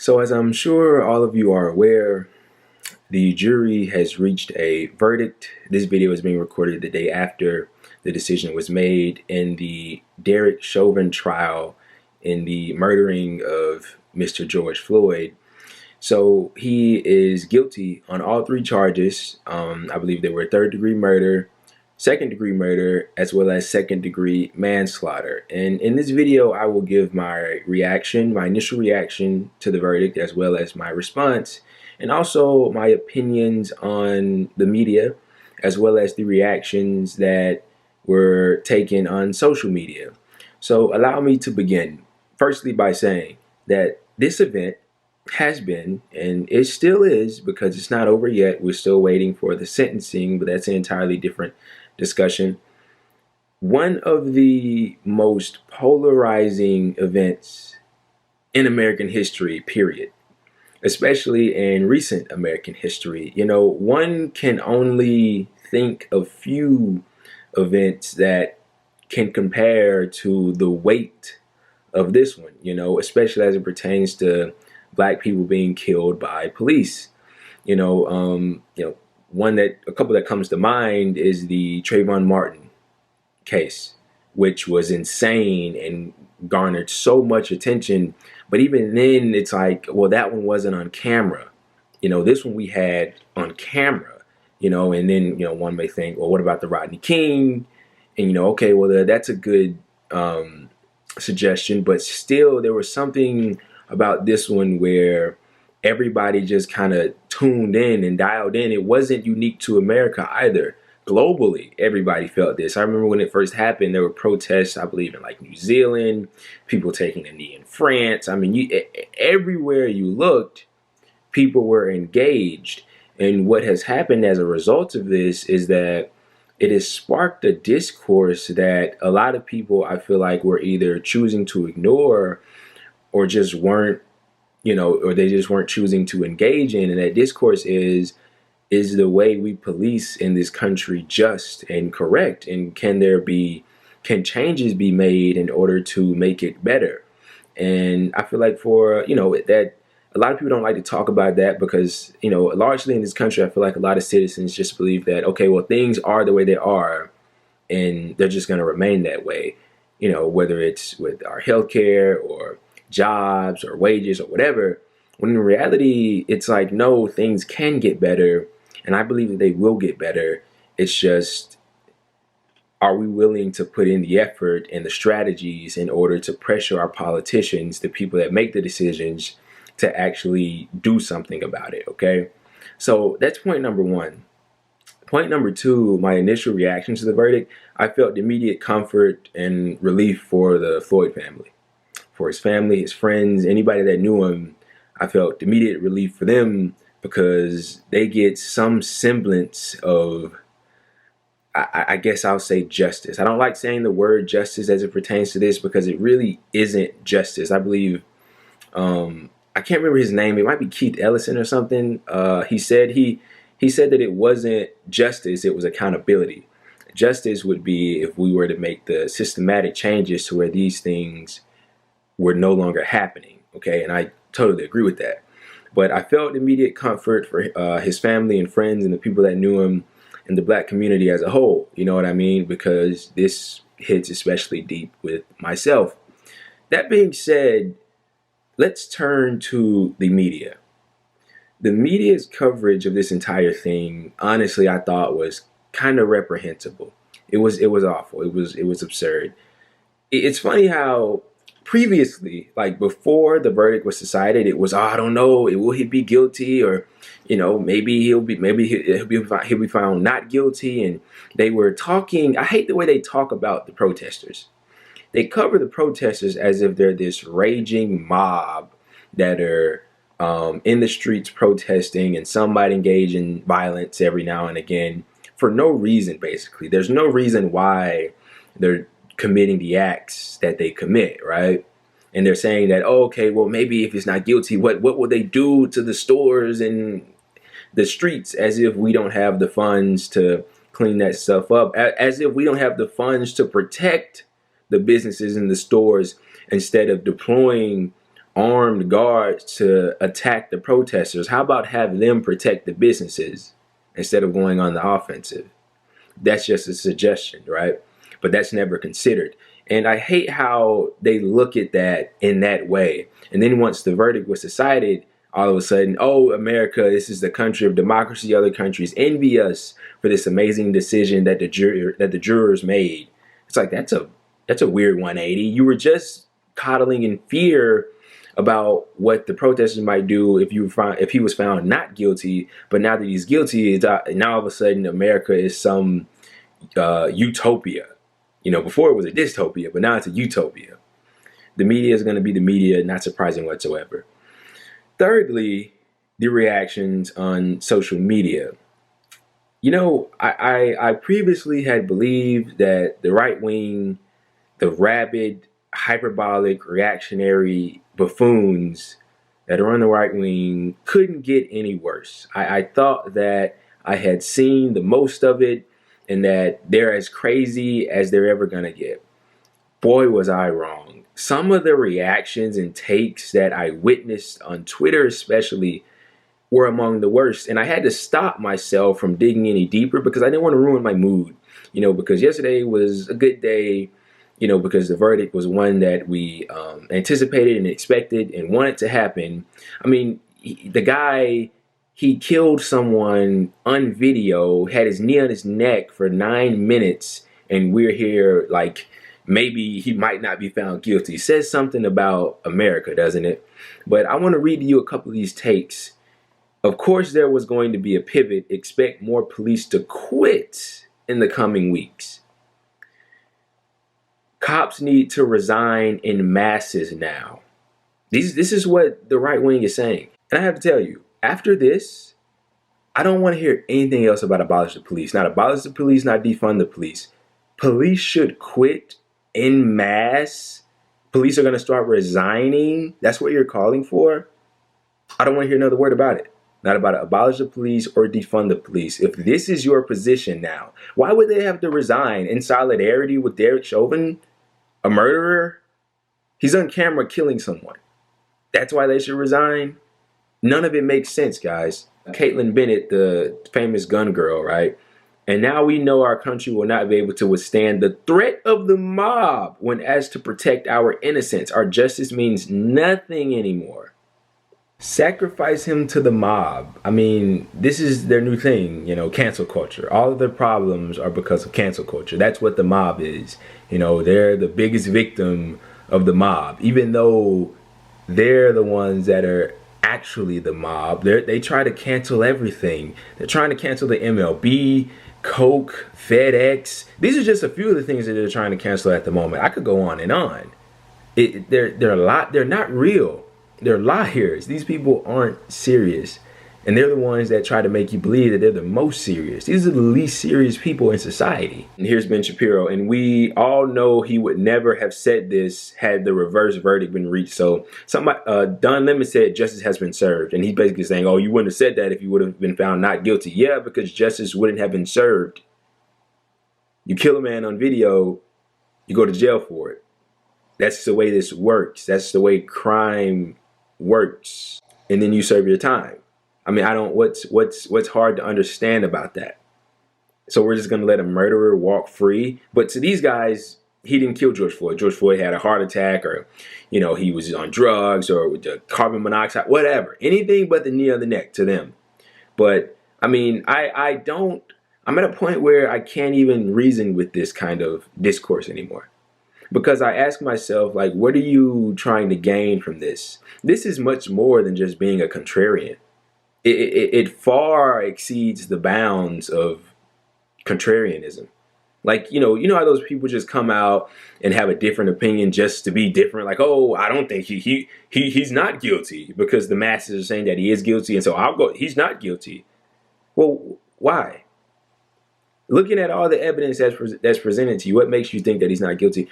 So, as I'm sure all of you are aware, the jury has reached a verdict. This video is being recorded the day after the decision was made in the Derek Chauvin trial in the murdering of Mr. George Floyd. So, he is guilty on all three charges. I believe they were third-degree murder, second-degree murder, as well as second-degree manslaughter. And in this video, I will give my reaction, my initial reaction to the verdict, as well as my response, and also my opinions on the media, as well as the reactions that were taken on social media. So allow me to begin, firstly, by saying that this event has been, and it still is, because it's not over yet. We're still waiting for the sentencing, but that's an entirely different discussion. One of the most polarizing events in American history, period, especially in recent American history. You know, one can only think of few events that can compare to the weight of this one, especially as it pertains to black people being killed by police. A couple that comes to mind is the Trayvon Martin case, which was insane and garnered so much attention. But even then, it's like, well, that one wasn't on camera. This one we had on camera, and then, one may think, well, what about the Rodney King? And, okay, well, that's a good suggestion. But still, there was something about this one where everybody just kind of tuned in and dialed in. It wasn't unique to America either. Globally, everybody felt this. I remember when it first happened, there were protests, I believe, in like New Zealand, people taking a knee in France. I mean, everywhere you looked, people were engaged. And what has happened as a result of this is that it has sparked a discourse that a lot of people, I feel like, were either choosing to ignore or just weren't, or they just weren't choosing to engage in. And that discourse is the way we police in this country just and correct? And can changes be made in order to make it better? And I feel like that a lot of people don't like to talk about that because, largely in this country, I feel like a lot of citizens just believe that, okay, well, things are the way they are and they're just going to remain that way, whether it's with our healthcare or jobs or wages or whatever, when in reality, it's like, no, things can get better. And I believe that they will get better. It's just, are we willing to put in the effort and the strategies in order to pressure our politicians, the people that make the decisions, to actually do something about it, okay? So that's point number one. Point number two, my initial reaction to the verdict, I felt immediate comfort and relief for the Floyd family. For his family, his friends, anybody that knew him, I felt immediate relief for them because they get some semblance of, I guess I'll say, justice. I don't like saying the word justice as it pertains to this because it really isn't justice. I believe, I can't remember his name. It might be Keith Ellison or something. He said that it wasn't justice, it was accountability. Justice would be if we were to make the systematic changes to where these things were no longer happening, okay? And I totally agree with that. But I felt immediate comfort for his family and friends and the people that knew him and the black community as a whole, you know what I mean? Because this hits especially deep with myself. That being said, let's turn to the media. The media's coverage of this entire thing, honestly, I thought was kind of reprehensible. It was awful. It was absurd. It's funny how previously, like before the verdict was decided, it was, I don't know, will he be guilty, or maybe he'll be found not guilty. And they were talking. I hate the way they talk about the protesters. They cover the protesters as if they're this raging mob that are in the streets protesting, and some might engage in violence every now and again for no reason. Basically, there's no reason why they're committing the acts that they commit, right? And they're saying that, oh, okay, well, maybe if it's not guilty, what will they do to the stores and the streets, as if we don't have the funds to clean that stuff up, as if we don't have the funds to protect the businesses and the stores, instead of deploying armed guards to attack the protesters. How about have them protect the businesses instead of going on the offensive? That's just a suggestion, right? But that's never considered. And I hate how they look at that in that way. And then once the verdict was decided, all of a sudden, oh, America, this is the country of democracy. Other countries envy us for this amazing decision that the jurors made. It's like, that's a weird 180. You were just coddling in fear about what the protesters might do if he was found not guilty. But now that he's guilty, now all of a sudden America is some utopia. You know, before it was a dystopia, but now it's a utopia. The media is going to be the media, not surprising whatsoever. Thirdly, the reactions on social media. You know, I previously had believed that the right wing, the rabid, hyperbolic, reactionary buffoons that are on the right wing couldn't get any worse. I thought that I had seen the most of it and that they're as crazy as they're ever going to get. Boy, was I wrong. Some of the reactions and takes that I witnessed on Twitter especially were among the worst. And I had to stop myself from digging any deeper because I didn't want to ruin my mood. You know, because yesterday was a good day, you know, because the verdict was one that we anticipated and expected and wanted to happen. I mean, the guy, he killed someone on video, had his knee on his neck for 9 minutes, and we're here like maybe he might not be found guilty. It says something about America, doesn't it? But I want to read to you a couple of these takes. Of course, there was going to be a pivot. Expect more police to quit in the coming weeks. Cops need to resign in masses now. This is what the right wing is saying. And I have to tell you, after this, I don't want to hear anything else about abolish the police. Not abolish the police, not defund the police. Police should quit en masse. Police are going to start resigning. That's what you're calling for? I don't want to hear another word about it. Not about it. Abolish the police or defund the police. If this is your position now, why would they have to resign in solidarity with Derek Chauvin, a murderer? He's on camera killing someone. That's why they should resign? None of it makes sense, guys. Caitlin Bennett, the famous gun girl, right? And now we know our country will not be able to withstand the threat of the mob when asked to protect our innocence. Our justice means nothing anymore. Sacrifice him to the mob. I mean, this is their new thing, you know, cancel culture. All of their problems are because of cancel culture. That's what the mob is. You know, they're the biggest victim of the mob, even though they're the ones that are actually the mob. They try to cancel everything. They're trying to cancel the MLB, Coke, FedEx. These are just a few of the things that they're trying to cancel at the moment. I could go on and on. They're a lot. They're not real. They're liars. These people aren't serious. And they're the ones that try to make you believe that they're the most serious. These are the least serious people in society. And here's Ben Shapiro. And we all know he would never have said this had the reverse verdict been reached. So Don Lemon said justice has been served. And he's basically saying, oh, you wouldn't have said that if you would have been found not guilty. Yeah, because justice wouldn't have been served. You kill a man on video, you go to jail for it. That's the way this works. That's the way crime works. And then you serve your time. I mean, what's hard to understand about that? So we're just going to let a murderer walk free. But to these guys, he didn't kill George Floyd. George Floyd had a heart attack, or, you know, he was on drugs, or with the carbon monoxide, whatever. Anything but the knee on the neck to them. But I mean, I'm at a point where I can't even reason with this kind of discourse anymore. Because I ask myself, like, what are you trying to gain from this? This is much more than just being a contrarian. It far exceeds the bounds of contrarianism. Like, you know how those people just come out and have a different opinion just to be different. Like, oh, I don't think he's not guilty, because the masses are saying that he is guilty, and so I'll go. He's not guilty. Well, why? Looking at all the evidence that's presented to you, what makes you think that he's not guilty?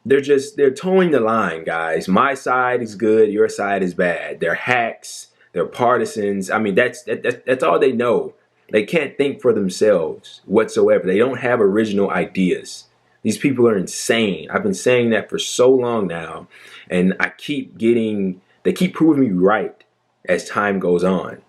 They're towing the line, guys. My side is good, your side is bad. They're hacks. They're partisans. I mean, that's all they know. They can't think for themselves whatsoever. They don't have original ideas. These people are insane. I've been saying that for so long now, and I keep getting they keep proving me right as time goes on.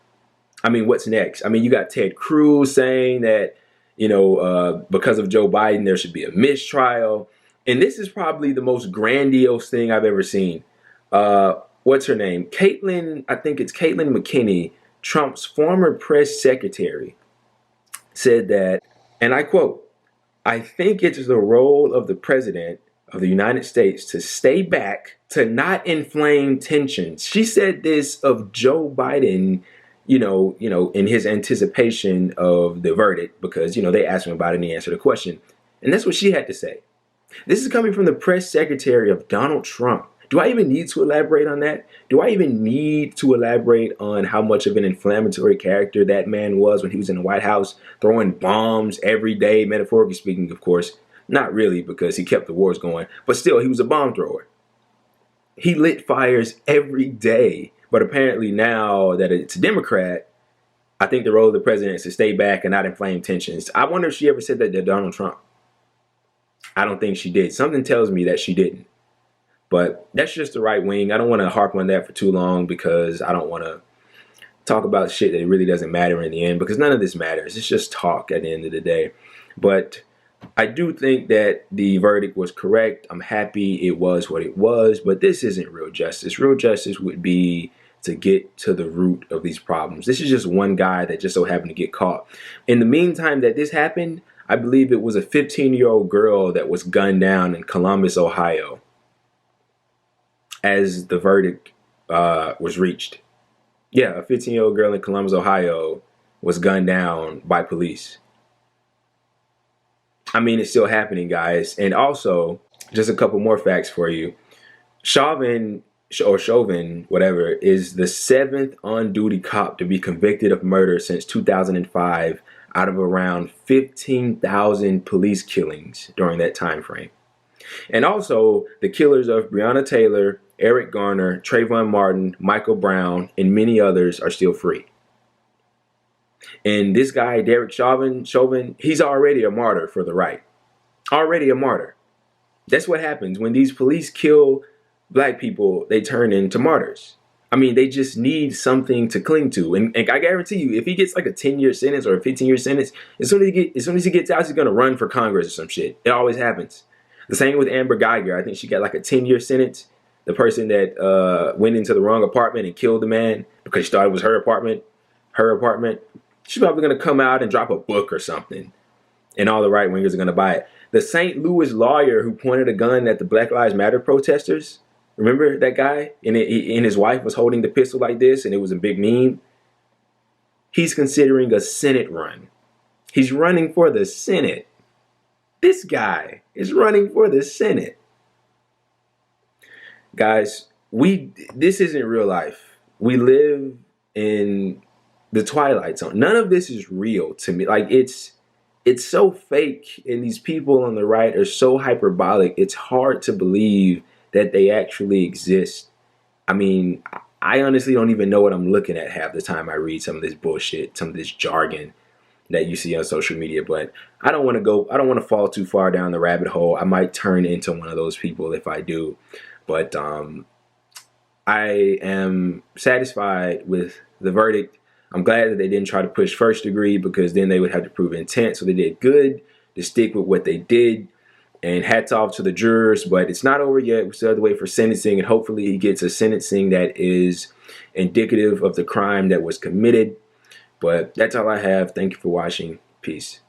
I mean, what's next? I mean, you got Ted Cruz saying that, because of Joe Biden, there should be a mistrial. And this is probably the most grandiose thing I've ever seen. What's her name? I think it's Caitlin McKinney, Trump's former press secretary, said that, and I quote, "I think it's the role of the president of the United States to stay back, to not inflame tensions." She said this of Joe Biden, in his anticipation of the verdict, because, they asked him about it and he answered a question. And that's what she had to say. This is coming from the press secretary of Donald Trump. Do I even need to elaborate on that? Do I even need to elaborate on how much of an inflammatory character that man was when he was in the White House, throwing bombs every day, metaphorically speaking, of course. Not really, because he kept the wars going, but still, he was a bomb thrower. He lit fires every day. But apparently now that it's a Democrat, I think the role of the president is to stay back and not inflame tensions. I wonder if she ever said that to Donald Trump. I don't think she did. Something tells me that she didn't. But that's just the right wing. I don't want to harp on that for too long, because I don't want to talk about shit that really doesn't matter in the end, because none of this matters. It's just talk at the end of the day. But I do think that the verdict was correct. I'm happy it was what it was, but this isn't real justice. Real justice would be to get to the root of these problems. This is just one guy that just so happened to get caught. In the meantime that this happened, I believe it was a 15-year-old girl that was gunned down in Columbus, Ohio, as the verdict was reached. Yeah, a 15-year-old girl in Columbus, Ohio was gunned down by police. I mean, it's still happening, guys. And also, just a couple more facts for you. Chauvin, whatever, is the 7th on-duty cop to be convicted of murder since 2005 out of around 15,000 police killings during that time frame. And also, the killers of Breonna Taylor, Eric Garner, Trayvon Martin, Michael Brown, and many others are still free. And this guy, Derek Chauvin, he's already a martyr for the right. Already a martyr. That's what happens when these police kill black people. They turn into martyrs. I mean, they just need something to cling to. And I guarantee you, if he gets like a 10-year sentence or a 15-year sentence, as soon as he gets out, he's going to run for Congress or some shit. It always happens. The same with Amber Geiger. I think she got like a 10-year sentence. The person that went into the wrong apartment and killed the man because she thought it was her apartment. She's probably going to come out and drop a book or something. And all the right wingers are going to buy it. The St. Louis lawyer who pointed a gun at the Black Lives Matter protesters. Remember that guy? And his wife was holding the pistol like this, and it was a big meme. He's considering a Senate run. He's running for the Senate. This guy is running for the Senate. Guys, this isn't real life. We live in the Twilight Zone. None of this is real to me. Like, it's so fake, and these people on the right are so hyperbolic. It's hard to believe that they actually exist. I mean, I honestly don't even know what I'm looking at half the time I read some of this bullshit, some of this jargon that you see on social media. But I don't want to fall too far down the rabbit hole. I might turn into one of those people if I do. But I am satisfied with the verdict. I'm glad that they didn't try to push first degree, because then they would have to prove intent. So they did good to stick with what they did. And hats off to the jurors, but it's not over yet. We still have to wait for sentencing, and hopefully he gets a sentencing that is indicative of the crime that was committed. But that's all I have. Thank you for watching. Peace.